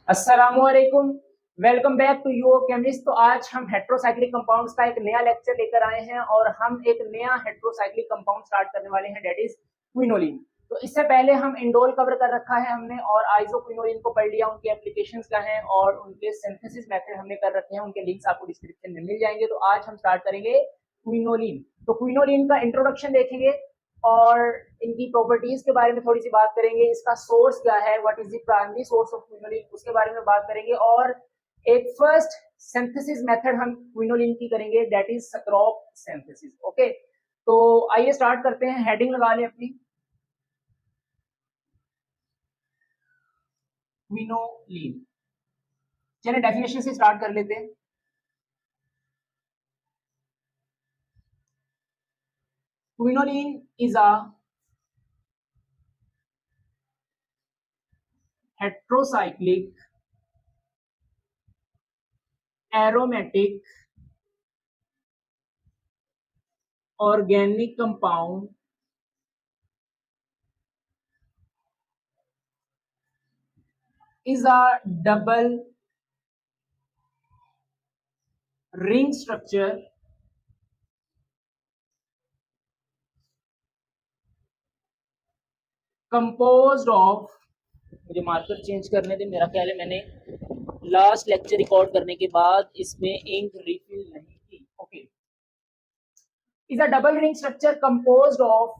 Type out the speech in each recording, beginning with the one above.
अस्सलामुअलैकुम। Welcome back to your chemist. तो आज हम हेट्रोसाइक्लिक कंपाउंड्स का एक नया लेक्चर लेकर आए हैं और हम एक नया हेट्रोसाइक्लिक कंपाउंड स्टार्ट करने वाले हैं, डेट इज क्विनोलिन। तो इससे पहले हम इंडोल कवर कर रखा है हमने और आइसोक्विनोलिन को पढ़ लिया, उनके एप्लीकेशंस क्या हैं और उनके सिंथेसिस मेथड हमने कर रखे हैं, उनके लिंक्स आपको डिस्क्रिप्शन में मिल जाएंगे। तो आज हम स्टार्ट करेंगे क्विनोलिन। तो क्विनोलिन का इंट्रोडक्शन देखेंगे और इनकी प्रॉपर्टीज के बारे में थोड़ी सी बात करेंगे, इसका सोर्स क्या है, what is the primary source of quinoline, उसके बारे में बात करेंगे और एक फर्स्ट सिंथेसिस मेथड हम क्विनोलिन की करेंगे, दैट इज सक्रॉप सिंथेसिस। ओके, तो आइए स्टार्ट करते हैं। हेडिंग लगा लें अपनी, क्विनोलिन। चलिए डेफिनेशन से स्टार्ट कर लेते हैं। Quinoline is a heterocyclic aromatic organic compound is a double ring structure composed of, मुझे मार्कर चेंज करने दे, मेरा ख्याल है मैंने लास्ट लेक्चर रिकॉर्ड करने के बाद इसमें इंक रिफिल नहीं की। Okay, is a double ring structure composed of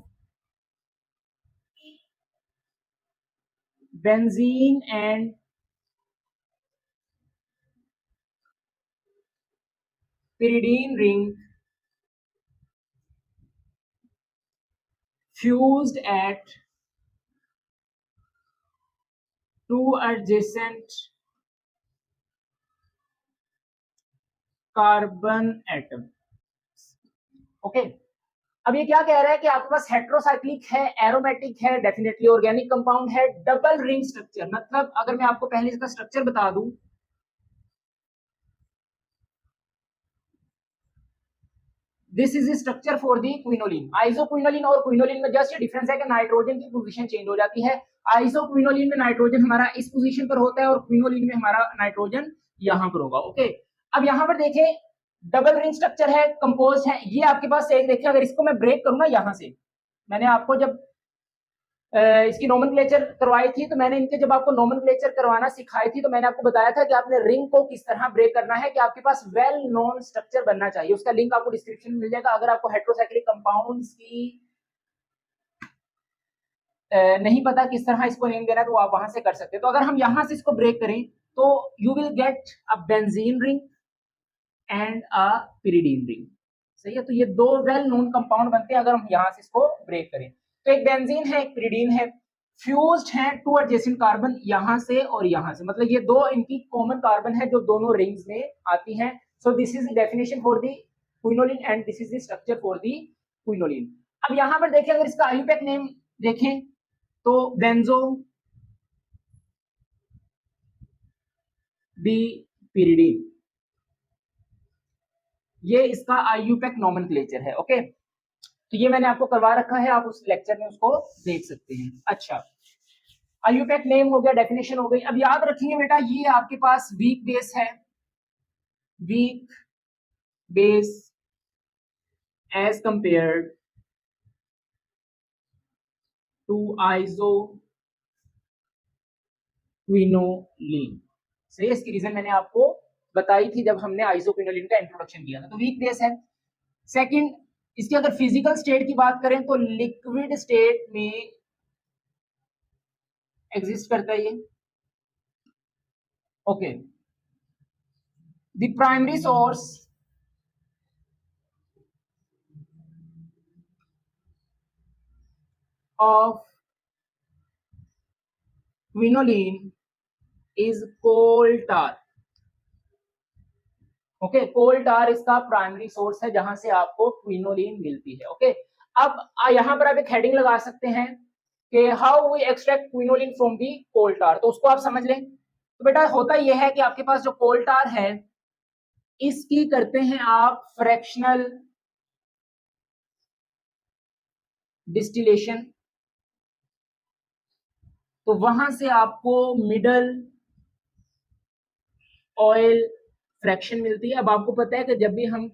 benzene and pyridine ring fused at two adjacent carbon atom। Okay, अब ये क्या कह रहा है कि आपके पास हेट्रोसाइक्लिक है, एरोमेटिक है, डेफिनेटली ऑर्गेनिक कंपाउंड है, डबल रिंग स्ट्रक्चर। मतलब अगर मैं आपको पहले इसका स्ट्रक्चर बता दूं, this is structure for the quinoline. Isoquinoline और क्विनोलिन में जस्ट डिफरेंस है कि नाइट्रोजन की पोजीशन चेंज हो जाती है। आइसोक्विनोलिन में नाइट्रोजन हमारा इस पोजीशन पर होता है और क्विनोलिन में हमारा नाइट्रोजन यहां पर होगा। ओके, अब यहां पर देखें, डबल रिंग स्ट्रक्चर है, कंपोज है। ये आपके पास एक देखिए, अगर इसको मैं ब्रेक करूं ना यहां से, मैंने आपको जब इसकी नोमेनक्लेचर करवाई थी, तो मैंने इनके जब आपको नोमेनक्लेचर करवाना सिखाई थी, तो मैंने आपको बताया था कि आपने रिंग को किस तरह ब्रेक करना है, कि आपके पास वेल नोन स्ट्रक्चर बनना चाहिए। उसका लिंक आपको डिस्क्रिप्शन में मिल जाएगा। अगर आपको हेट्रोसाइक्लिक कंपाउंड्स की नहीं पता किस तरह इसको नेम देना है, तो आप वहां से कर सकते हैं। तो अगर हम यहां से इसको ब्रेक करें तो you will get a benzene ring and a pyridine ring. सही है, तो ये दो वेल नोन कंपाउंड बनते हैं अगर हम यहां से इसको ब्रेक करें। तो एक बेंजीन है, एक पिरिडीन है, फ्यूज्ड है टू एडजेसेंट कार्बन, यहां से और यहां से, मतलब ये दो इनकी कॉमन कार्बन है जो दोनों रिंग्स में आती हैं। So this is the definition for the quinoline and this is the structure for the quinoline. अब यहां पर देखें, अगर इसका आईयूपैक नेम देखें तो बेंजो बी पिरिडीन, ये इसका आईयूपैक नोमेनक्लेचर है। ओके, तो ये मैंने आपको करवा रखा है, आप उस लेक्चर में उसको देख सकते हैं। अच्छा, आईयूपैक नेम हो गया, डेफिनेशन हो गई। अब याद रखिए बेटा, ये आपके पास वीक बेस है, weak base as compared to isoquinoline. सही है, इसकी रीजन मैंने आपको बताई थी जब हमने आइसोक्विनोलिन का इंट्रोडक्शन किया था। तो वीक बेस है। सेकंड, इसकी अगर फिजिकल स्टेट की बात करें तो लिक्विड स्टेट में एग्जिस्ट करता है ये। Okay, the primary source of quinoline is coal tar। Okay, coal tar इसका प्राइमरी सोर्स है जहां से आपको क्विनोलिन मिलती है। ओके, अब यहां पर आप एक हेडिंग लगा सकते हैं कि how we extract quinoline from the coal tar, तो उसको आप समझ लें। तो बेटा होता यह है कि आपके पास जो कोल टार है इसकी करते हैं आप फ्रैक्शनल डिस्टिलेशन, तो वहां से आपको मिडल ऑयल फ्रैक्शन मिलती है। अब आपको पता है कि जब भी हम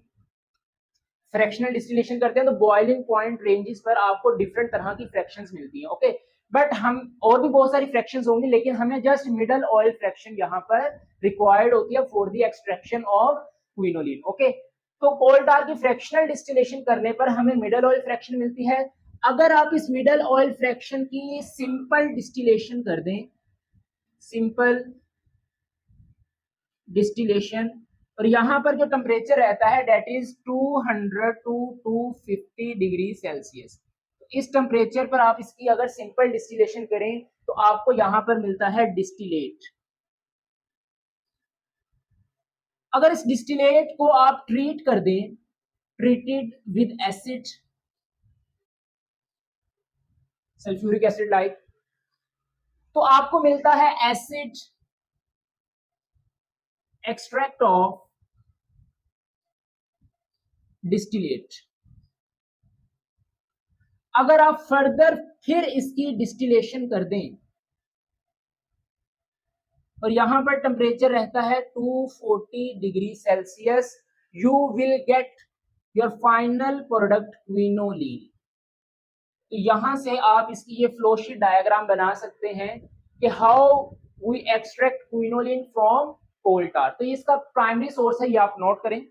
फ्रैक्शनल डिस्टिलेशन करते हैं तो बॉइलिंग पॉइंट रेंजेस पर आपको डिफरेंट तरह की फ्रैक्शंस मिलती हैं। ओके, बट हम और भी बहुत सारी फ्रैक्शंस होंगी, लेकिन हमें जस्ट मिडल ऑयल फ्रैक्शन यहाँ पर रिक्वायर्ड होती है for the extraction of quinoline. Okay, तो कोल टार की फ्रैक्शनल डिस्टिलेशन करने पर हमें मिडल ऑयल फ्रैक्शन मिलती है। अगर आप इस मिडल ऑयल फ्रैक्शन की सिंपल डिस्टिलेशन कर दें, सिंपल डिस्टिलेशन, और यहाँ पर जो टेम्परेचर रहता है that is 200 to 250 degree Celsius. इस टेम्परेचर पर आप इसकी अगर सिंपल डिस्टिलेशन करें तो आपको यहाँ पर मिलता है डिस्टिलेट। अगर इस डिस्टिलेट को आप ट्रीट कर दें, treated with acid, sulphuric acid like, तो आपको मिलता है एसिड एक्सट्रैक्ट ऑफ डिस्टिलेट। अगर आप फर्दर फिर इसकी डिस्टिलेशन कर दें और यहां पर टेम्परेचर रहता है 240 degree Celsius, you will get your final product quinoline. तो यहां से आप इसकी ये फ्लोशीट डायग्राम बना सकते हैं कि how we extract quinoline from coal tar. तो इसका प्राइमरी सोर्स है, ये आप नोट करें।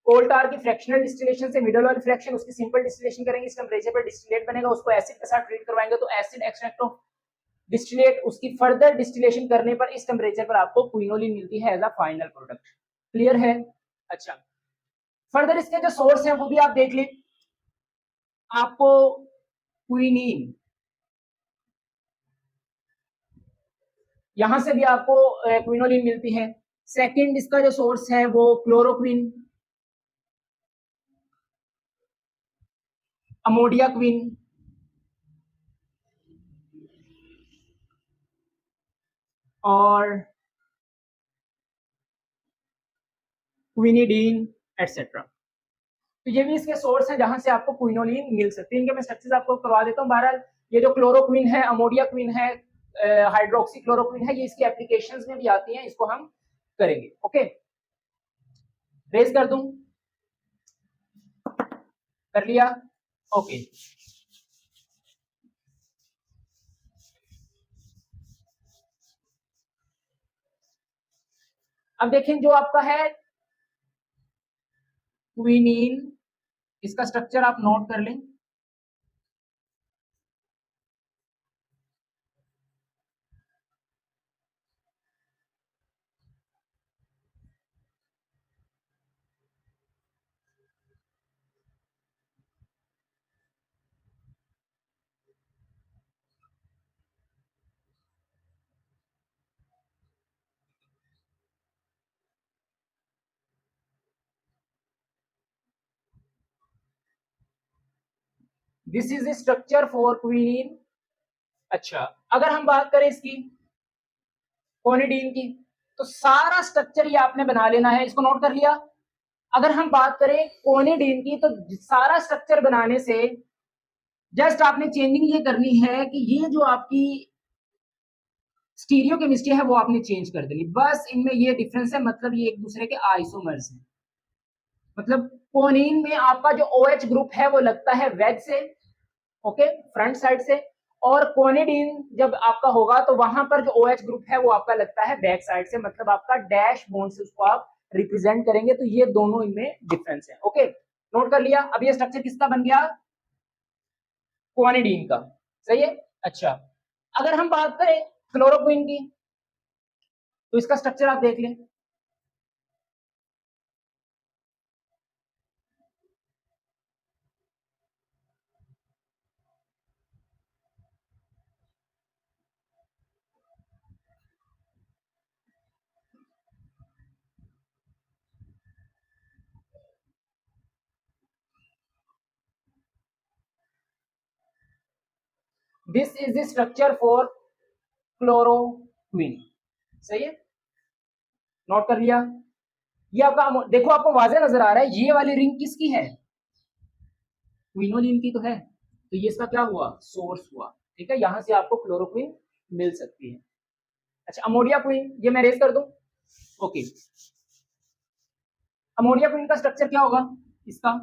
कोल टार की फ्रैक्शनल डिस्टिलेशन से मिडल ऑयल फ्रैक्शन, उसकी सिंपल डिस्टिलेशन करेंगे, इस टेम्परेचर पर डिस्टिलेट बनेगा, उसको एसिड के साथ ट्रीट करवाएंगे तो एसिड एक्सट्रैक्ट ऑफ डिस्टिलेट, उसकी फर्दर डिस्टिलेशन करने पर इस टेम्परेचर पर आपको क्विनोलिन मिलती है as a final product. Clear है? अच्छा, फर्दर इसके जो सोर्स है वो भी आप देख लें। आपको क्विनीन, यहां से भी आपको क्विनोलिन मिलती है। सेकंड इसका जो सोर्स है वो क्लोरोक्विन, अमोडिया क्विन, और क्विनिडीन एटसेट्रा। तो ये भी इसके सोर्स हैं जहां से आपको क्विनोलिन मिल सकती है। इनके मैं स्ट्रक्चर्स आपको करवा देता हूँ। बहरहाल ये जो क्लोरोक्विन है, अमोडिया क्विन है, हाइड्रोक्सी क्लोरोक्विन है, ये इसकी एप्लीकेशंस में भी आती हैं, इसको हम करेंगे। ओके, रेज कर दूं, कर लिया? ओके, अब देखें जो आपका है क्विनीन, इसका स्ट्रक्चर आप नोट कर लें। This is the structure for quinine. अच्छा, अगर हम बात करें इसकी कोनिडीन की, तो सारा स्ट्रक्चर ये आपने बना लेना है, इसको नोट कर लिया। अगर हम बात करें कोनिडीन की, तो सारा स्ट्रक्चर बनाने से जस्ट आपने चेंजिंग ये करनी है कि ये जो आपकी स्टीरियो केमिस्ट्री है वो आपने चेंज कर देनी, बस इनमें ये डिफरेंस है। मतलब ये एक दूसरे के आइसोमर्स हैं। मतलब कोनिन में आपका जो OH ग्रुप है वो लगता है वेज से, ओके, फ्रंट साइड से, और कोनिडीन जब आपका होगा तो वहां पर जो OH ग्रुप है वो आपका लगता है बैक साइड से, मतलब आपका डैश बॉन्ड से उसको आप रिप्रेजेंट करेंगे। तो ये दोनों इनमें डिफरेंस है। ओके, नोट कर लिया। अब ये स्ट्रक्चर किसका बन गया? क्वानिडीन का। सही है? अच्छा, अगर हम बात करें क्लोरोक्विन की, तो इसका स्ट्रक्चर आप देख लें। This is the structure for chloroquine. सही है? नोट कर लिया। ये आपका देखो, आपको वाज़ेह नजर आ रहा है, ये वाली रिंग किसकी है? क्विनोलिन की तो है। तो ये इसका क्या हुआ? सोर्स हुआ। ठीक है, यहां से आपको क्लोरोक्विन मिल सकती है। अच्छा, अमोडिया क्विन, ये मैं रेज कर दूं। ओके, अमोनिया क्वीन का स्ट्रक्चर क्या होगा इसका?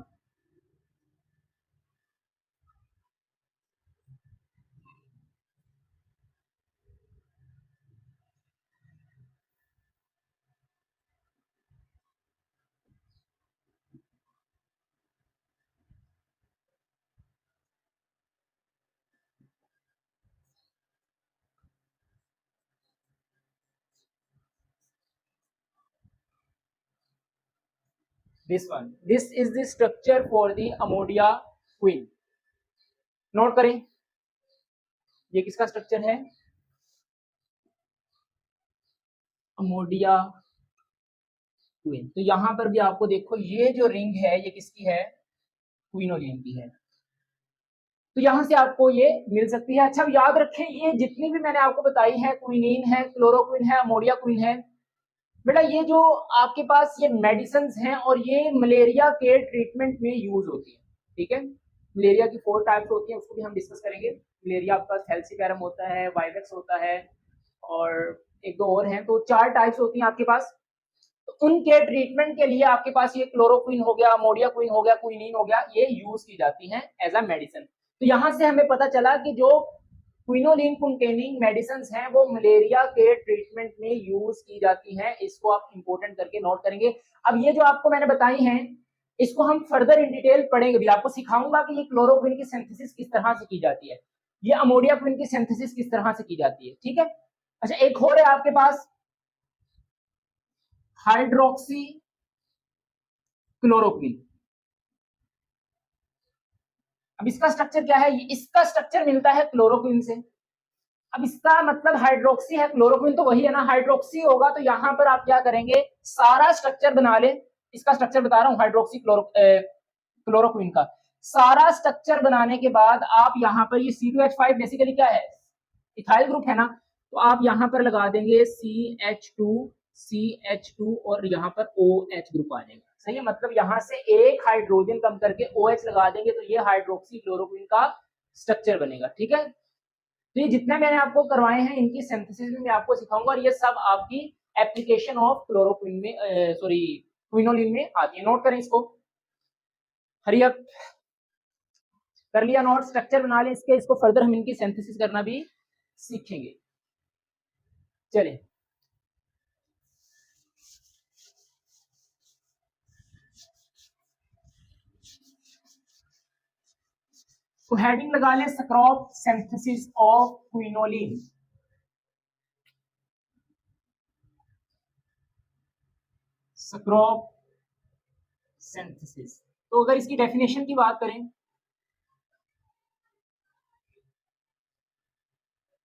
This one, this is the structure for the ammonia queen. Note करें, ये किसका स्ट्रक्चर है? Ammonia queen. तो यहां पर भी आपको देखो ये जो रिंग है ये किसकी है? क्विनोलिन की है। तो यहां से आपको ये मिल सकती है। अच्छा, याद रखें ये जितनी भी मैंने आपको बताई है, क्विनीन है, क्लोरोक्विन है, अमोनिया क्विन है, बेटा ये जो आपके पास ये मेडिसिन हैं और ये मलेरिया के ट्रीटमेंट में यूज होती है। ठीक है, मलेरिया की 4 टाइप्स होती हैं, उसको भी हम डिस्कस करेंगे। मलेरिया आपका फैल्सीपैरम होता है, वाइवेक्स होता है और एक दो और हैं, तो 4 टाइप्स होती हैं आपके पास। तो उनके ट्रीटमेंट के लिए आपके पास ये क्लोरोक्विन हो गया, अमोनिया क्विन हो गया, क्विनीन हो गया, ये यूज की जाती हैं एज अ मेडिसिन। तो यहां से हमें पता चला कि जो क्विनोलिन कंटेनिंग मेडिसिन हैं वो मलेरिया के ट्रीटमेंट में यूज की जाती हैं। इसको आप इंपोर्टेंट करके नोट करेंगे। अब ये जो आपको मैंने बताई हैं इसको हम फर्दर इन डिटेल पढ़ेंगे भी। आपको सिखाऊंगा कि ये क्लोरोक्विन की सिंथेसिस किस तरह से की जाती है, ये अमोनिया क्विन की सिंथेसिस किस तरह से की जाती है। ठीक है, अच्छा एक और है आपके पास हाइड्रोक्सी क्लोरोक्विन। अब इसका स्ट्रक्चर क्या है? इसका स्ट्रक्चर मिलता है क्लोरोक्विन से। अब इसका मतलब हाइड्रोक्सी है, क्लोरोक्विन तो वही है ना, हाइड्रोक्सी होगा तो यहां पर आप क्या करेंगे, सारा स्ट्रक्चर बना ले। इसका स्ट्रक्चर बता रहा हूं, हाइड्रोक्सी क्लोरोक्विन का सारा स्ट्रक्चर बनाने के बाद आप यहां पर ये C2H5 बेसिकली क्या है, इथाइल ग्रुप है ना, तो आप यहां पर लगा देंगे CH2 और यहां पर OH ग्रुप आ जाएगा। सही है, मतलब यहां से एक हाइड्रोजन कम करके OH लगा देंगे तो ये हाइड्रोक्सी क्लोरोक्विन का स्ट्रक्चर बनेगा। ठीक है, तो ये जितने मैंने आपको करवाए हैं इनकी सिंथेसिस में मैं आपको सिखाऊंगा और ये सब आपकी एप्लीकेशन ऑफ क्लोरोक्विन में सॉरी क्विनोलिन में आती है। नोट करें इसको, हरी अप कर लिया नोट, स्ट्रक्चर बना लें इसके, इसको फर्दर हम इनकी सिंथेसिस करना भी सीखेंगे। चलिए, तो हेडिंग लगा लें स्क्रॉप सिंथेसिस ऑफ क्विनोलिन। स्क्रॉप सिंथेसिस, तो अगर इसकी डेफिनेशन की बात करें,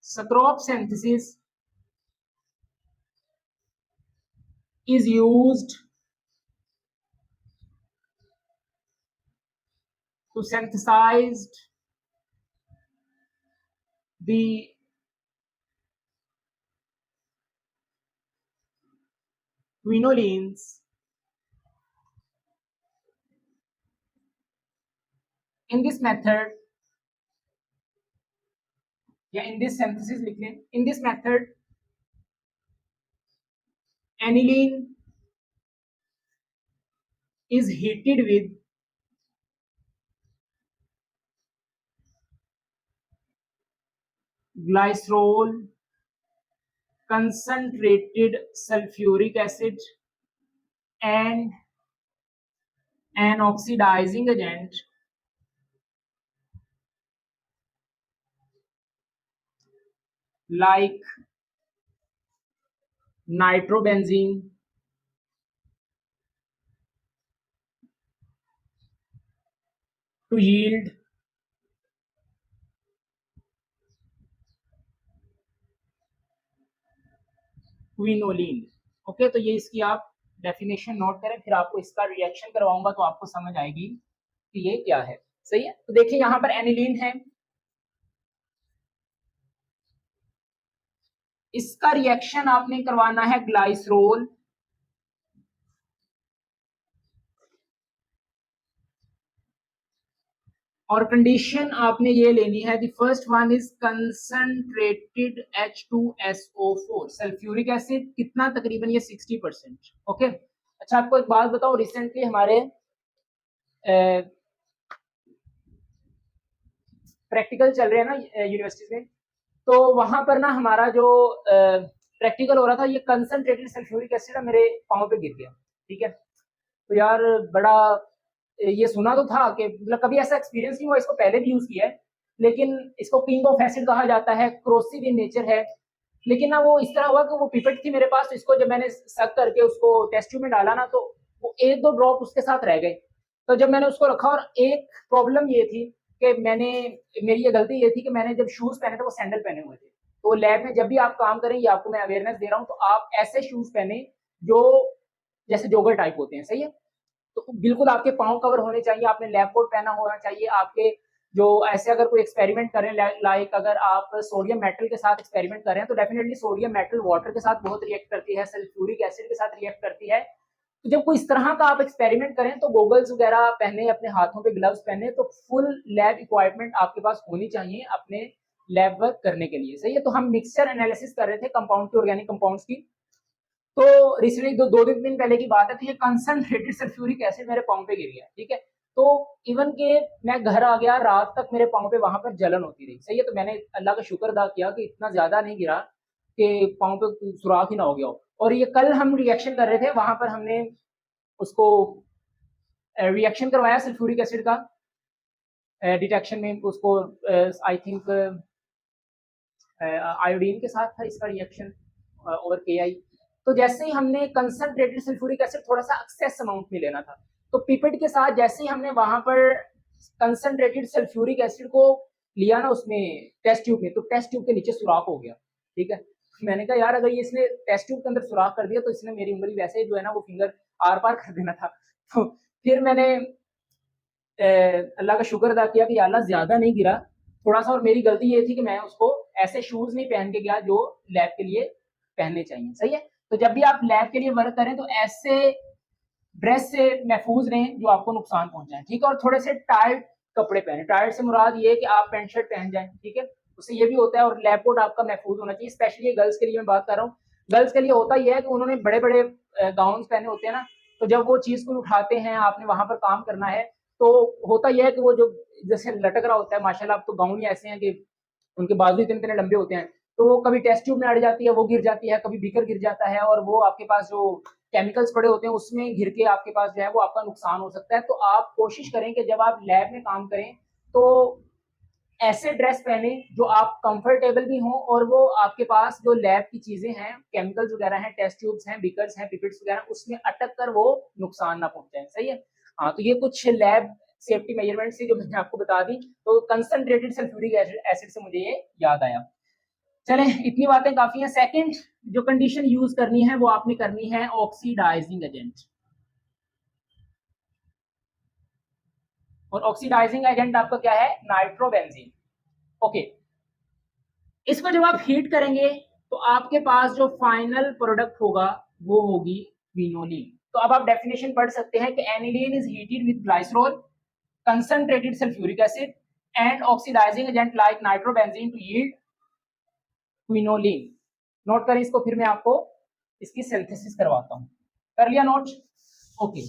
स्क्रॉप synthesis is used to synthesize the quinolines in this method, या in this synthesis लिख लें, in this method aniline is heated with glycerol, concentrated sulfuric acid and an oxidizing agent like nitrobenzene to yield quinoline. Okay, तो ये इसकी आप definition note करें, फिर आपको इसका रिएक्शन करवाऊंगा तो आपको समझ आएगी कि ये क्या है। सही है, तो देखिए यहां पर एनिलीन है, इसका रिएक्शन आपने करवाना है ग्लाइसरोल और कंडीशन आपने ये लेनी है, the first one is concentrated H2SO4 sulphuric acid, कितना, तकरीबन ये 60%। ओके। अच्छा आपको एक बात बताओ, रिसेंटली हमारे प्रैक्टिकल चल रहे हैं ना यूनिवर्सिटीज में, तो वहां पर ना हमारा जो प्रैक्टिकल हो रहा था, ये कंसंट्रेटेड सल्फ्यूरिक एसिड मेरे पाँव पे गिर गया। ठीक है, तो यार बड़ा, ये सुना तो था कि मतलब कभी ऐसा एक्सपीरियंस नहीं हुआ, इसको पहले भी यूज किया है, लेकिन इसको किंग ऑफ एसिड कहा जाता है, क्रोसिव इन नेचर है। लेकिन ना वो इस तरह हुआ कि वो पिपेट थी मेरे पास, तो इसको जब मैंने सक करके उसको टेस्ट ट्यूब में डाला ना, तो वो एक दो ड्रॉप उसके साथ रह गए। तो जब मैंने उसको रखा, और एक प्रॉब्लम ये थी कि मेरी ये गलती ये थी कि मैंने जब शूज पहने थे वो सैंडल पहने हुए थे। तो लैब में जब भी आप काम करें, ये आपको मैं अवेयरनेस दे रहा हूँ, तो आप ऐसे शूज पहने जो जैसे जोगर टाइप होते हैं, सही है। तो बिल्कुल आपके पाँव कवर होने चाहिए, आपने लैब कोट पहना होना चाहिए आपके। जो ऐसे अगर कोई एक्सपेरिमेंट करें, लाइक अगर आप सोडियम मेटल के साथ एक्सपेरिमेंट करें, तो डेफिनेटली सोडियम मेटल वाटर के साथ बहुत रिएक्ट करती है, सल्फ्यूरिक एसिड के साथ रिएक्ट करती है। तो जब कोई इस तरह का आप एक्सपेरिमेंट करें, तो गोगल्स वगैरह पहने, अपने हाथों पे ग्लव्स पहने, तो फुल लैब इक्विपमेंट आपके पास होनी चाहिए अपने लैब वर्क करने के लिए, सही है। तो हम मिक्सचर एनालिसिस कर रहे थे कंपाउंड की, ऑर्गेनिक कंपाउंड्स की। तो रिसेंटली दो दिन पहले की बात है, तो ये कंसंट्रेटेड सल्फ्यूरिक एसिड मेरे पाँव पे गिर गया। ठीक है, तो इवन के मैं घर आ गया, रात तक मेरे पाँव पे वहां पर जलन होती रही, सही है। तो मैंने अल्लाह का शुक्र अदा किया कि इतना ज्यादा नहीं गिरा कि पाँव पे सुराख ही ना हो गया हो। और ये कल हम रिएक्शन कर रहे थे, वहां पर हमने उसको रिएक्शन करवाया सल्फ्यूरिक एसिड का डिटेक्शन में, उसको आई थिंक आयोडीन के साथ था इसका रिएक्शन और KI। तो जैसे ही हमने कंसंट्रेटेड सल्फ्यूरिक एसिड थोड़ा सा एक्सेस अमाउंट में लेना था, तो पिपेट के साथ जैसे ही हमने वहां पर कंसंट्रेटेड सल्फ्यूरिक एसिड को लिया ना उसमें टेस्ट ट्यूब में, तो टेस्ट ट्यूब के नीचे सुराख हो गया। ठीक है, मैंने कहा यार अगर ये इसने टेस्ट ट्यूब के अंदर सुराख कर दिया, तो इसने मेरी उंगली वैसे जो है ना वो फिंगर आर पार कर देना था। तो फिर मैंने अल्लाह का शुक्र अदा किया कि अल्लाह ज्यादा नहीं गिरा थोड़ा सा, और मेरी गलती ये थी कि मैं उसको ऐसे शूज नहीं पहन के गया जो लैब के लिए पहनने चाहिए, सही है। तो जब भी आप लैब के लिए वर्क करें, तो ऐसे ड्रेस से महफूज रहें जो आपको नुकसान पहुंचाए, ठीक है। और थोड़े से टाइट कपड़े पहने, टाइट से मुराद ये कि आप पैंट शर्ट पहन जाए, ठीक है, उससे ये भी होता है। और लैब कोट आपका महफूज होना चाहिए, स्पेशली गर्ल्स के लिए मैं बात कर रहा हूँ। गर्ल्स के लिए होता यह है कि उन्होंने बड़े बड़े गाउन पहने होते हैं ना, तो जब वो चीज को उठाते हैं, आपने वहां पर काम करना है, तो होता यह है कि वो जो जैसे लटक रहा होता है, माशाल्लाह अब तो गाउन ही ऐसे हैं कि उनके बाजू इतने इतने लंबे होते हैं, तो वो कभी टेस्ट ट्यूब में अड़ जाती है, वो गिर जाती है, कभी बीकर गिर जाता है, और वो आपके पास जो केमिकल्स पड़े होते हैं उसमें घिर के आपके पास जो है वो आपका नुकसान हो सकता है। तो आप कोशिश करें कि जब आप लैब में काम करें, तो ऐसे ड्रेस पहने जो आप कंफर्टेबल भी हों, और वो आपके पास जो लैब की चीजें हैं, केमिकल्स वगैरह हैं, टेस्ट ट्यूब्स हैं, बीकर्स हैं, पिपेट्स वगैरह, उसमें अटक कर वो नुकसान ना पहुंचाए, सही है। हाँ, तो ये कुछ लैब सेफ्टी मेजरमेंट से जो मैंने आपको बता दी, तो कंसंट्रेटेड सल्फ्यूरिक एसिड से मुझे ये याद आया। चलें, इतनी बातें काफी हैं। सेकंड जो कंडीशन यूज करनी है वो आपने करनी है ऑक्सीडाइजिंग एजेंट। और ऑक्सीडाइजिंग एजेंट आपका क्या है, नाइट्रोबेंजीन। ओके, इसको जब आप हीट करेंगे, तो आपके पास जो फाइनल प्रोडक्ट होगा वो होगी क्विनोलिन। तो अब आप डेफिनेशन पढ़ सकते हैं कि aniline is heated with glycerol, concentrated sulphuric acid and oxidising agent like nitrobenzene to yield quinoline. Note करें इसको, फिर मैं आपको इसकी सिंथेसिस करवाता हूं। कर लिया नोट? ओके।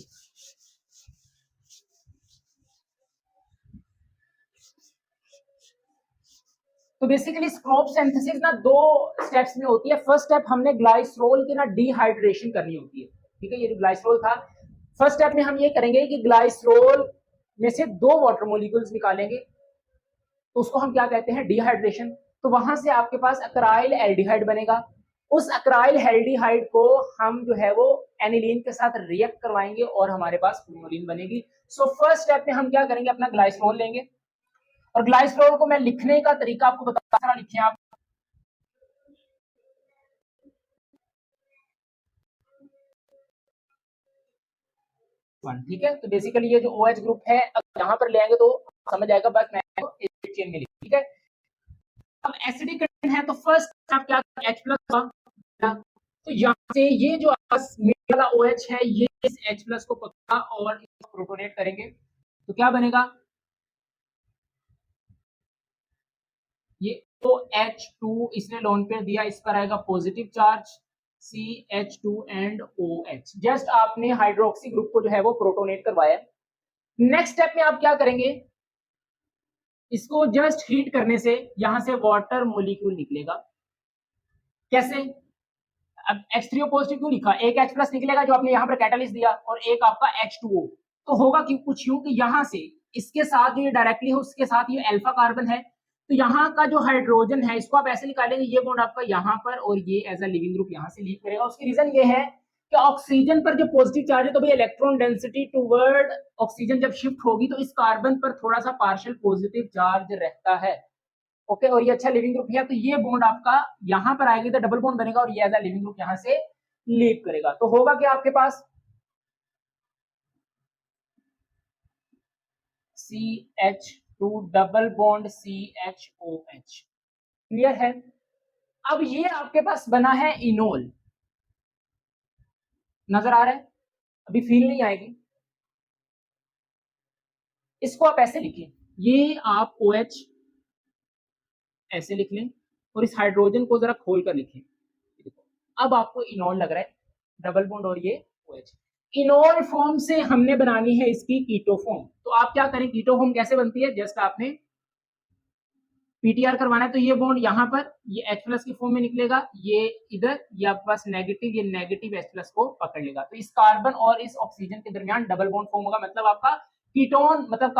तो बेसिकली स्क्रोप सिंथेसिस ना दो स्टेप्स में होती है। फर्स्ट स्टेप हमने ग्लाइसरोल की ना डिहाइड्रेशन करनी होती है, ठीक है। ये जो ग्लाइसरोल था, फर्स्ट स्टेप में हम ये करेंगे कि ग्लाइसरोल में से दो वाटर मोलिक्यूल्स निकालेंगे, तो उसको हम क्या कहते हैं, डिहाइड्रेशन। तो वहां से आपके पास अक्राइल एल्डिहाइड बनेगा। उस अक्राइल एल्डिहाइड को हम जो है वो एनिलीन के साथ रिएक्ट करवाएंगे और हमारे पास क्विनोलिन बनेगी। सो फर्स्ट स्टेप में हम क्या करेंगे, अपना ग्लाइसरोल लेंगे, और ग्लाइसरोल को मैं लिखने का तरीका आपको बता रहा, लिखिए आप। ठीक है, तो बेसिकली ये जो OH ग्रुप है, अब यहाँ पर ले आएंगे तो समझ आएगा, बस मैं चेन में लिख, ठीक है। अब एसिडिक है, तो फर्स्ट आप क्या, H प्लस का, तो यहाँ से ये जो वाला OH है, ये इस H प्लस को पकड़ा और इसको प्रोटोनेट करेंगे, तो क्या बनेगा, ये OH2 इसने लोन पेयर दिया, इस पर आएगा positive charge CH2 and OH। Just आपने हाइड्रोक्सी ग्रुप को जो है वो प्रोटोनेट करवाया। नेक्स्ट स्टेप में आप क्या करेंगे, इसको जस्ट हीट करने से यहां से वाटर मोलिक्यूल निकलेगा। कैसे? अब H3O पॉजिटिव क्यों लिखा, एक H प्लस निकलेगा जो आपने यहाँ पर कैटालिस्ट दिया, और एक आपका H2O। तो होगा क्यों, कुछ यूं कि यहाँ से इसके साथ जो ये डायरेक्टली है उसके साथ ये अल्फा कार्बन है, तो यहाँ का जो हाइड्रोजन है इसको आप ऐसे निकालेंगे, ये बॉन्ड आपका यहाँ पर और ये एज अ लिविंग ग्रुप यहाँ से लीव करेगा। उसकी रीजन ये है कि ऑक्सीजन पर जो पॉजिटिव चार्ज है तो भाई इलेक्ट्रॉन डेंसिटी टुवर्ड ऑक्सीजन जब शिफ्ट होगी तो इस कार्बन पर थोड़ा सा पार्शियल पॉजिटिव चार्ज रहता है। ओके, और ये अच्छा लिविंग ग्रुप है, तो ये बॉन्ड आपका यहाँ पर आएगा, तो डबल बॉन्ड बनेगा और ये एज अ लिविंग ग्रुप यहाँ से लीव करेगा। तो होगा क्या आपके पास CH2 double bond CHOH। Clear है? अब ये आपके पास बना है इनोल, नजर आ रहा है? अभी फील नहीं आएगी। इसको आप ऐसे लिखिए, ये आप OH ऐसे लिख लें और इस हाइड्रोजन को जरा खोल कर लिखें। अब आपको इनोल लग रहा है, डबल बॉन्ड और ये OH। इनोल फॉर्म से हमने बनानी है इसकी कीटो फॉर्म। तो आप क्या करें, कीटो फॉर्म कैसे बनती है, जस्ट आपने PTR करवाना है, तो ये बॉन्ड यहाँ पर ये H प्लस की फॉर्म में निकलेगा, ये इधर ये आपके पास नेगेटिव, ये नेगेटिव H प्लस को पकड़ लेगा, तो इस कार्बन और इस ऑक्सीजन के दरमियान डबल बॉन्ड फॉर्म होगा, मतलब आपका कीटोन मतलब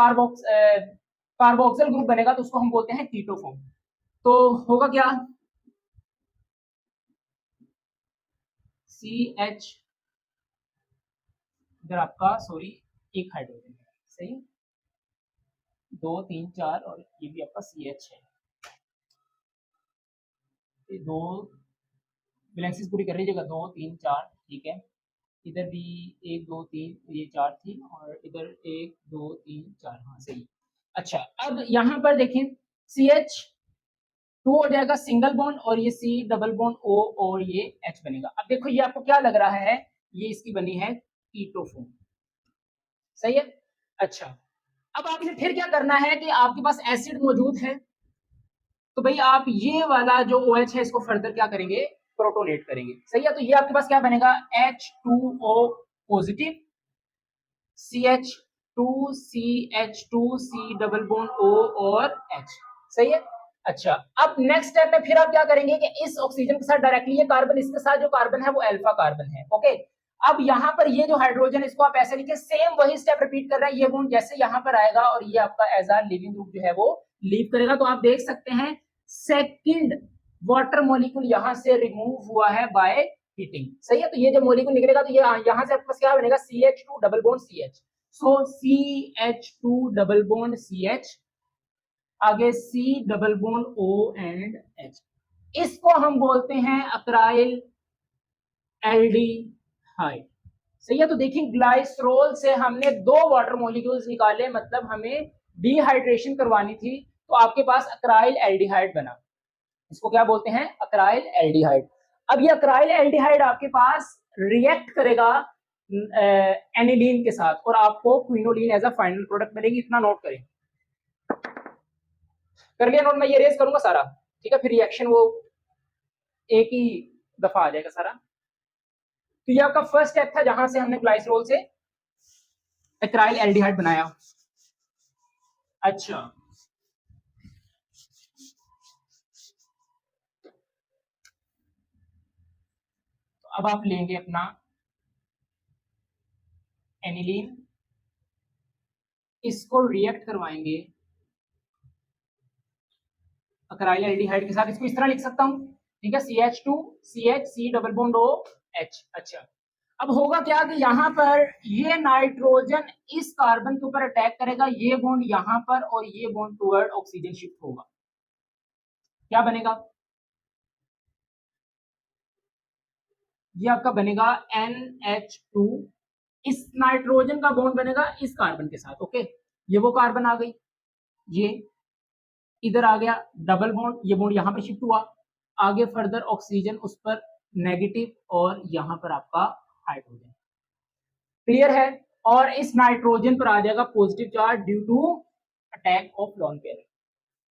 कार्बोक्सिल ग्रुप बनेगा, तो उसको हम बोलते हैं कीटो फॉर्म। तो होगा क्या, CH इधर आपका सॉरी एक हाइड्रोजन है, सही, 2 3 4 और ये भी आपका CH है, ये दो वैलेंसीज पूरी कर लीजिएगा, 2 3 4, ठीक है। इधर भी 1 2 3, ये 4 थी और इधर 1 2 3 4, हाँ सही। अच्छा, अब यहाँ पर देखें CH2 हो जाएगा सिंगल बॉन्ड और ये C डबल बॉन्ड O और ये H बनेगा। अब देखो ये आपको क्या लग रहा है, ये इसकी बनी है कीटो फॉर्म, सही है। अच्छा, अब आपने फिर क्या करना है कि आपके पास एसिड मौजूद है, तो भाई आप ये वाला जो OH है इसको फर्दर क्या करेंगे, प्रोटोनेट करेंगे, सही है। तो ये आपके पास क्या बनेगा, H2O positive CH2 CH2 C double bond O और H, सही है। अच्छा, अब नेक्स्ट स्टेप में फिर आप क्या करेंगे कि इस ऑक्सीजन के साथ डायरेक्टली ये कार्बन, इसके साथ जो कार्बन है वो अल्फा कार्बन है, ओके। अब यहाँ पर ये जो हाइड्रोजन इसको आप ऐसे लिखिए, सेम वही स्टेप रिपीट कर रहा है, ये बॉन्ड जैसे यहाँ पर आएगा और ये आपका एज अ लिविंग ग्रुप जो है वो लीव करेगा। तो आप देख सकते हैं सेकंड वाटर मॉलिक्यूल यहाँ से रिमूव हुआ है बाय हीटिंग, सही है। तो ये जो मॉलिक्यूल निकलेगा तो ये यहाँ से आपके पास क्या बनेगा, CH2 डबल बॉन्ड CH, सो CH2 डबल बॉन्ड CH, आगे C double bond O and H, इसको हम बोलते हैं अक्राइल एल्डिहाइड, सही है। तो देखिए ग्लाइसरोल से हमने 2 वाटर मॉलिक्यूल्स निकाले, मतलब हमें डिहाइड्रेशन करवानी थी, तो आपके पास अक्राइल एल्डिहाइड बना, इसको क्या बोलते हैं, अक्राइल एल्डिहाइड। अब ये अक्राइल एल्डिहाइड आपके पास रिएक्ट करेगा एनिलीन के साथ और आपको क्विनोलीन एज अ फाइनल प्रोडक्ट मिलेगी, इतना नोट करें। कर लिया नोट, मैं ये रेज करूंगा सारा, ठीक है, फिर रिएक्शन वो एक ही दफा आ जाएगा सारा। तो ये आपका फर्स्ट स्टेप था जहां से हमने ग्लाइसरोल से एक्राइल एल्डिहाइड बनाया। अच्छा, तो अब आप लेंगे अपना एनिलीन, इसको रिएक्ट करवाएंगे अक्राइल एल्डिहाइड के साथ, इसको इस तरह लिख सकता हूं, ठीक है, CH2 CH C double bond O H। अच्छा, अब होगा क्या कि यहाँ पर ये नाइट्रोजन इस कार्बन के ऊपर अटैक करेगा, ये बॉन्ड यहाँ पर और ये बॉन्ड टुवर्ड ऑक्सीजन शिफ्ट होगा, क्या बनेगा, ये आपका बनेगा NH2, इस नाइट्रोजन का बॉन्ड बनेगा इस कार्बन के साथ, ओके। ये वो कार्बन आ गई, ये इधर आ गया डबल बॉन्ड, ये बॉन्ड यहाँ पे शिफ्ट हुआ, आगे फर्दर ऑक्सीजन उस पर नेगेटिव और यहाँ पर आपका हाइड्रोजन, क्लियर है। और इस नाइट्रोजन पर आ जाएगा positive charge due to attack of lone pair.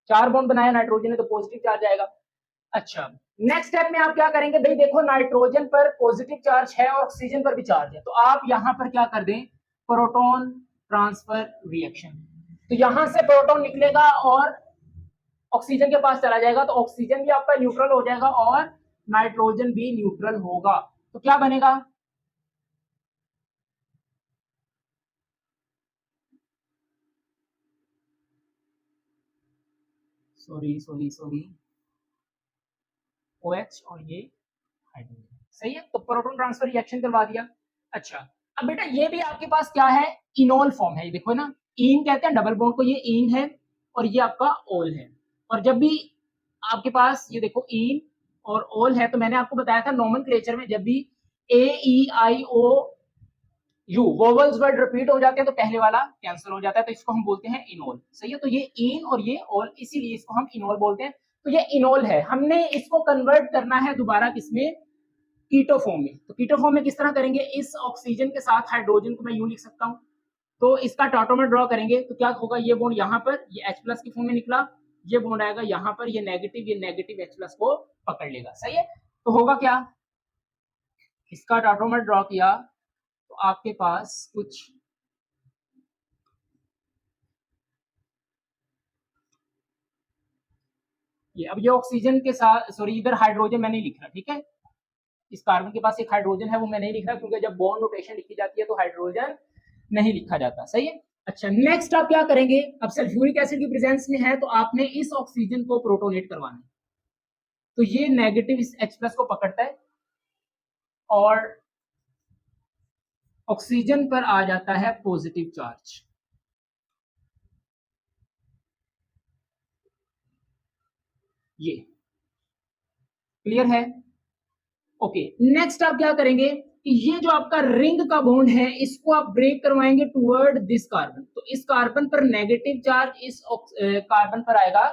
4 bond बनाया नाइट्रोजन ने तो पॉजिटिव चार्ज आएगा। अच्छा, नेक्स्ट स्टेप में आप क्या करेंगे भाई, देखो नाइट्रोजन पर पॉजिटिव चार्ज है और ऑक्सीजन पर भी चार्ज है, तो आप यहां पर क्या कर दें, प्रोटॉन ट्रांसफर रिएक्शन। तो यहां से प्रोटॉन निकलेगा और ऑक्सीजन के पास चला जाएगा, तो ऑक्सीजन भी आपका न्यूट्रल हो जाएगा और नाइट्रोजन भी न्यूट्रल होगा। तो क्या बनेगा, सॉरी सॉरी सॉरी, OH और ये हाइड्रोजन, सही है। तो प्रोटॉन ट्रांसफर रिएक्शन करवा दिया। अच्छा, अब बेटा ये भी आपके पास क्या है, इनोल फॉर्म है, ये देखो ना, इन कहते हैं डबल बॉन्ड को, ये इन है और ये आपका ओल है। और जब भी आपके पास ये देखो इन और ओल है, तो मैंने आपको बताया था नोमेनक्लेचर में जब भी AEIO you vowels word repeat हो जाते हैं तो पहले वाला कैंसिल हो जाता है, तो इसको हम बोलते हैं इनोल, सही है। तो ये इन और ये ओल, इसीलिए इसको हम इनोल बोलते हैं। तो ये इनोल है, हमने इसको कन्वर्ट करना है दोबारा किसमें, कीटो फॉर्म में। तो कीटो फॉर्म में किस तरह करेंगे, इस ऑक्सीजन के साथ हाइड्रोजन को मैं यूं लिख सकता हूं, तो इसका टाटोमर ड्रॉ करेंगे तो क्या होगा, ये बॉन्ड यहाँ पर ये H प्लस की फॉर्म में निकला, ये बॉन्ड आएगा यहाँ पर, ये नेगेटिव H प्लस को पकड़ लेगा, सही है। तो होगा क्या, इसका टाटोमर ड्रॉ किया तो आपके पास कुछ ये, अब ये ऑक्सीजन के साथ, सॉरी इधर हाइड्रोजन मैं नहीं लिख रहा, ठीक है, इस कार्बन के पास एक हाइड्रोजन है वो मैं नहीं लिख रहा, क्योंकि जब बॉन्ड नोटेशन लिखी जाती है तो हाइड्रोजन नहीं लिखा जाता, सही है। अच्छा, नेक्स्ट आप क्या करेंगे, अब सल्फ्यूरिक एसिड की प्रेजेंस में है तो आपने इस ऑक्सीजन को प्रोटोनेट करवाना है, तो ये नेगेटिव इस H प्लस को पकड़ता है और ऑक्सीजन पर आ जाता है पॉजिटिव चार्ज। ये क्लियर है, ओके। नेक्स्ट आप क्या करेंगे कि ये जो आपका रिंग का बॉन्ड है इसको आप ब्रेक करवाएंगे टुवर्ड दिस कार्बन, तो इस कार्बन पर नेगेटिव चार्ज, इस कार्बन पर आएगा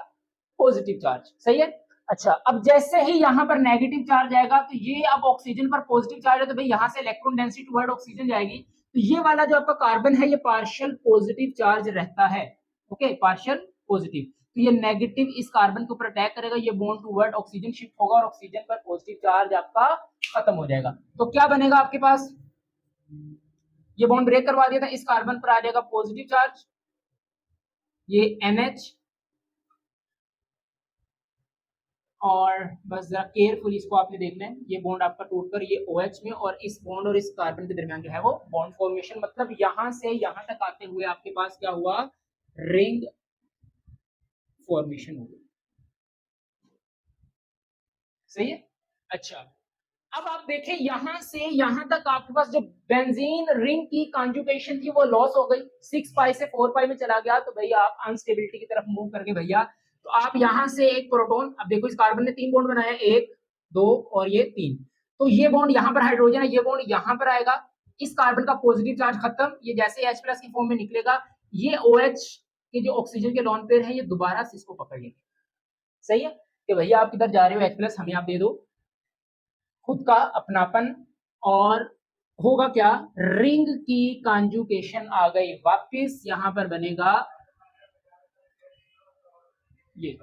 पॉजिटिव चार्ज, सही है। अच्छा, अब जैसे ही यहां पर नेगेटिव चार्ज आएगा तो ये अब ऑक्सीजन पर पॉजिटिव चार्ज है, तो भाई यहां से इलेक्ट्रॉन डेंसिटी टुवर्ड ऑक्सीजन जाएगी, तो ये वाला जो आपका कार्बन है ये पार्शियल पॉजिटिव चार्ज रहता है, ओके, पार्शियल पॉजिटिव। तो ये नेगेटिव इस कार्बन के ऊपर अटैक करेगा, ये बॉन्ड टुवर्ड ऑक्सीजन शिफ्ट होगा और ऑक्सीजन पर पॉजिटिव चार्ज आपका खत्म हो जाएगा। तो क्या बनेगा आपके पास, ये बॉन्ड ब्रेक करवा दिया था, इस कार्बन पर आ जाएगा पॉजिटिव चार्ज, ये NH, और बस जरा केयरफुली इसको आपने देखना है, ये बॉन्ड आपका टूटकर ये OH में, और इस बॉन्ड और इस कार्बन के दरमियान जो है वो बॉन्ड फॉर्मेशन, मतलब यहां से यहां तक आते हुए आपके पास क्या हुआ, रिंग फॉर्मेशन हो गई, सही है। अच्छा, अब आप देखें यहां से यहां तक आपके पास जो बेंजीन रिंग की कॉन्जुगेशन थी वो लॉस हो गई, 6 पाई से 4 पाई में चला गया, तो भैया आप अनस्टेबिलिटी की तरफ मूव करके भैया, तो आप यहां से एक प्रोटॉन, अब देखो इस कार्बन ने 3 बॉन्ड बनाया, 1 2 और ये 3, तो ये बॉन्ड यहां पर हाइड्रोजन है, ये बॉन्ड यहां पर आएगा, इस कार्बन का पॉजिटिव चार्ज खत्म, ये जैसे H प्लस की फॉर्म में निकलेगा, ये OH के जो ऑक्सीजन के लॉन पेयर है ये दोबारा से इसको पकड़ लेंगे, सही है, कि भैया आप किधर जा रहे हो H प्लस, हमें आप दे दो खुद का अपनापन, और होगा क्या, रिंग की कॉन्जुगेशन आ गई वापस, यहां पर बनेगा ये,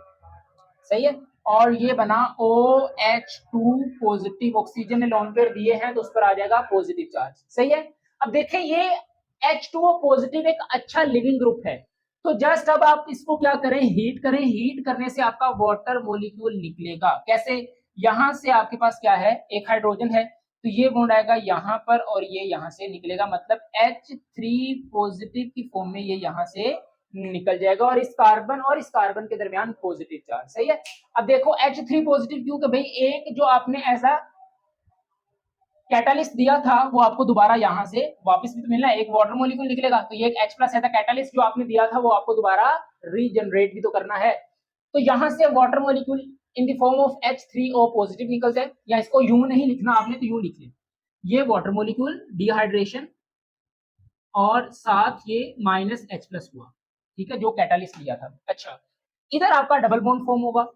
सही है, और ये बना OH2 पॉजिटिव, ऑक्सीजन ने लॉन पेयर दिए हैं तो उस पर आ जाएगा पॉजिटिव चार्ज, सही है। अब देखें ये H2O पॉजिटिव एक अच्छा लिविंग ग्रुप है, तो जस्ट अब आप इसको क्या करें, हीट करें, हीट करने से आपका वाटर मॉलिक्यूल निकलेगा, कैसे, यहां से आपके पास क्या है, एक हाइड्रोजन है, तो ये बॉन्ड आएगा यहां पर और ये यहां से निकलेगा, मतलब H3 पॉजिटिव की फॉर्म में ये यहां से निकल जाएगा, और इस कार्बन के दरमियान पॉजिटिव चार्ज, सही है। अब देखो H3 पॉजिटिव क्यों, कि भाई एक जो आपने ऐसा कैटालिस्ट दिया था वो आपको दोबारा यहां से वापस भी तो मिलना है, एक वाटर मॉलिक्यूल निकलेगा, तो ये एक H प्लस है, कैटालिस्ट जो आपने दिया था वो आपको दोबारा रीजनरेट भी तो करना है, तो यहां से water molecule in the form of H3O positive निकलते हैं, या इसको यूं नहीं लिखना आपने, तो यूं लिख ले, ये वाटर मॉलिक्यूल डिहाइड्रेशन और साथ ये -H प्लस हुआ, ठीक है, जो कैटालिस्ट लिया था। अच्छा, इधर आपका डबल बॉन्ड फॉर्म होगा,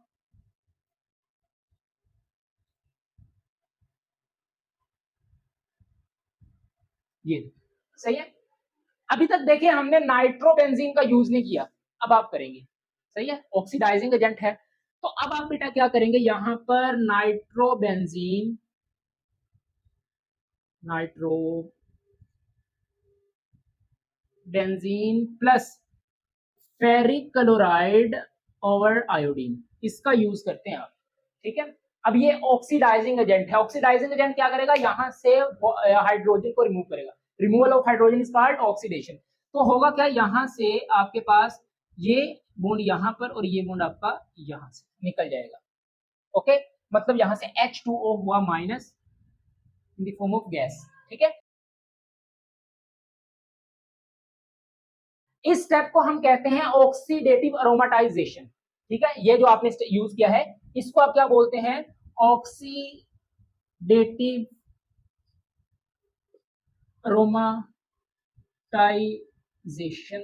ये सही है। अभी तक देखिए हमने नाइट्रोबेंजीन का यूज नहीं किया, अब आप करेंगे, सही है, ऑक्सीडाइजिंग एजेंट है। तो अब आप बेटा क्या करेंगे, यहां पर nitrobenzene plus ferric chloride over iodine, इसका यूज करते हैं आप, ठीक है। अब ये ऑक्सीडाइजिंग एजेंट है, ऑक्सीडाइजिंग एजेंट क्या करेगा, यहां से हाइड्रोजन को रिमूव करेगा, removal of hydrogen is called oxidation. तो होगा क्या, यहां से आपके पास ये बॉन्ड यहां पर और ये बॉन्ड आपका यहां से निकल जाएगा, ओके। मतलब यहां से H2O हुआ minus in the form of gas, ठीक है। इस स्टेप को हम कहते हैं ऑक्सीडेटिव अरोमाटाइजेशन, ठीक है। ये जो आपने यूज किया है इसको आप क्या बोलते हैं, ऑक्सीडेटिव अरोमाटाइजेशन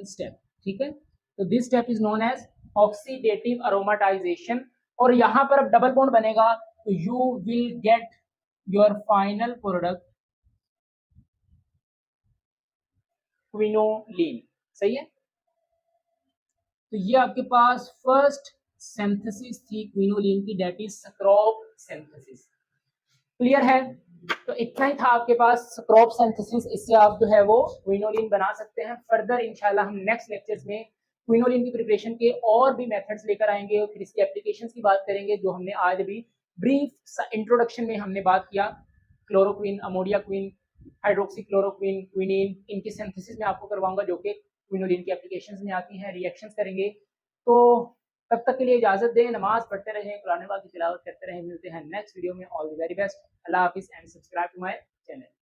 स्टेप, ठीक है। तो this step is known as oxidative aromatisation. और यहां पर अब डबल बॉन्ड बनेगा, तो you will get your final product quinoline, सही है। तो ये आपके पास फर्स्ट सिंथेसिस थी क्विनोलिन की, that is Skraup synthesis. Clear है, तो इतना ही था आपके पास स्क्रॉप सिंथेसिस, इससे आप जो है वो क्विनोलिन बना सकते हैं। फर्दर इंशाल्लाह हम नेक्स्ट लेक्चर्स में क्विनोलिन की प्रिपरेशन के और भी मेथड्स लेकर आएंगे और फिर इसकी एप्लीकेशंस की बात करेंगे, जो हमने आज अभी ब्रीफ इंट्रोडक्शन में हमने बात किया। Chloroquine, amodiaquine, hydroxychloroquine, quinine, इनकी सिंथेसिस में आपको करवाऊंगा जो कि क्विनोलिन की एप्लीकेशंस में आती हैं, रिएक्शंस करेंगे। तो तब तक के लिए इजाजत दें, नमाज पढ़ते रहें, कुरान पाक की तिलावत करते रहें। मिलते हैं नेक्स्ट वीडियो में। ऑल द वेरी बेस्ट, अल्लाह हाफिज and subscribe to my channel.